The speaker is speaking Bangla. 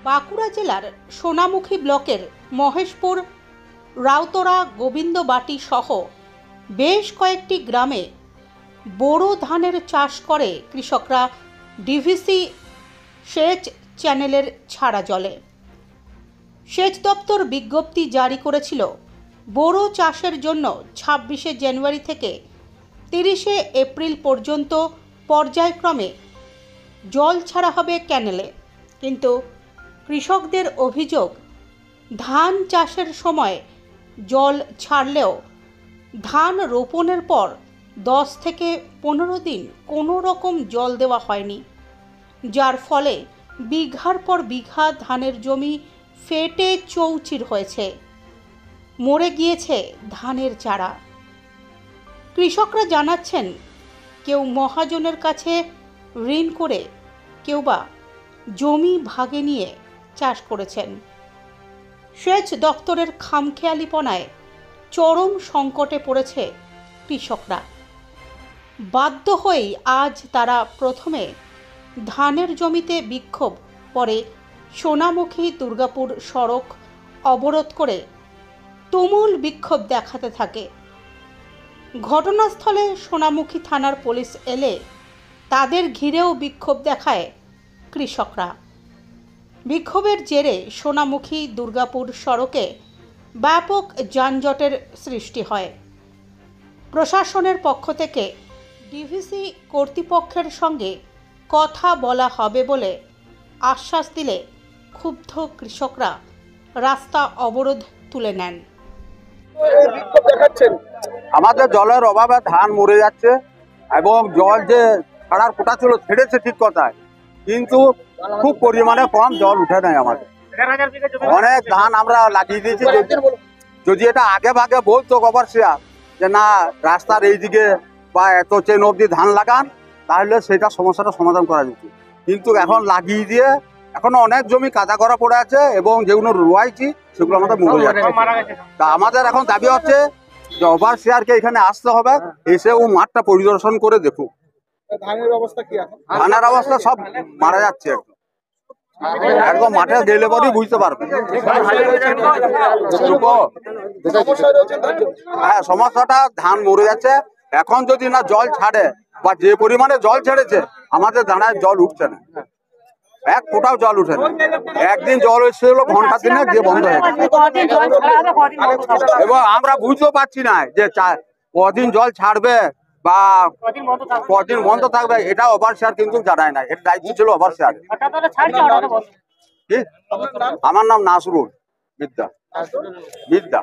বাঁকুড়া জেলার সোনামুখী ব্লকের মহেশপুর, রাউতরা, গোবিন্দবাটি সহ বেশ কয়েকটি গ্রামে বোরো ধানের চাষ করে কৃষকরা ডিভিসি সেচ চ্যানেলের ছাড়া জলে। সেচ দপ্তর বিজ্ঞপ্তি জারি করেছিল বোরো চাষের জন্য 26শে জানুয়ারি থেকে 30শে এপ্রিল পর্যন্ত পর্যায়ক্রমে জল ছাড়া হবে ক্যানেলে। কিন্তু কৃষকদের অভিযোগ, ধান চাষের সময় জল ছাড়লেও ধান রোপণের পর 10 থেকে 15 দিন কোনো রকম জল দেওয়া হয়নি, যার ফলে বিঘার পর বিঘা ধানের জমি ফেটে চৌচির হয়েছে, মরে গিয়েছে ধানের চারা। কৃষকরা জানাচ্ছেন, কেউ মহাজনের কাছে ঋণ করে, কেউ বা জমি ভাগে নিয়ে চাষ করেছেন। সেচ দপ্তরের খামখেয়ালিপনায় চরম সংকটে পড়েছে কৃষকরা। বাধ্য হয়েই আজ তারা প্রথমে ধানের জমিতে বিক্ষোভ, পরে সোনামুখী দুর্গাপুর সড়ক অবরোধ করে তুমুল বিক্ষোভ দেখাতে থাকে। ঘটনাস্থলে সোনামুখী থানার পুলিশ এলে তাদের ঘিরেও বিক্ষোভ দেখায় কৃষকরা। বিক্ষোভের জেরে সোনামুখী দুর্গাপুর সড়কে ব্যাপক যানজটের সৃষ্টি হয়। প্রশাসনের পক্ষ থেকে ডিভিসি কর্তৃপক্ষের সঙ্গে কথা বলা হবে বলে আশ্বাস দিলে ক্ষুব্ধ কৃষকরা রাস্তা অবরোধ তুলে নেন। আমাদের জলের অভাবে ধান মরে যাচ্ছে এবং জল যে ছাড়ার কোটা ছিল ছেড়েছে ঠিক কথায়, কিন্তু খুব পরিমাণে কম জল উঠে নেয়। আমাদের অনেক ধান আমরা লাগিয়ে দিয়েছি। যদি এটা আগে ভাগে বলতো ওভারসিয়ার যে না রাস্তার এইদিকে বা এত চেন অবধি ধান লাগান, তাহলে সেটা সমস্যাটা সমাধান করা যেত। কিন্তু এখন লাগিয়ে দিয়ে এখনো অনেক জমি কাদা করা পড়ে আছে এবং যেগুলো রুয়াইছি সেগুলো আমাদের মরে যাচ্ছে। তা আমাদের এখন দাবি হচ্ছে যে ওভারসিয়ারকে এখানে আসতে হবে, এসে ও মাঠটা পরিদর্শন করে দেখুক। ধানের অবস্থা কি এখন? ধানের অবস্থা সব মারা যাচ্ছে, একদম মাঠে গেলে পরেই বুঝতে পারবে। হ্যাঁ, সমস্যাটা ধান মরে যাচ্ছে। এখন যদি না জল ছাড়ে বা যে পরিমাণে জল ছেড়েছে, আমাদের দানায় জল উঠছে না, এক ফোঁটাও জল উঠে না। একদিন জল এসেছিল ঘন্টা দিনে দিয়ে বন্ধ হয়ে গেছে এবং আমরা বুঝতেও পারছি না যে কদিন জল ছাড়বে বা কদিন বন্ধ থাকবে, এটা ওভারসিয়ার কিন্তু জানায় না। এর দায়িত্ব ছিল ওভারসিয়ার। আমার নাম নাসরুল বিদ্যা।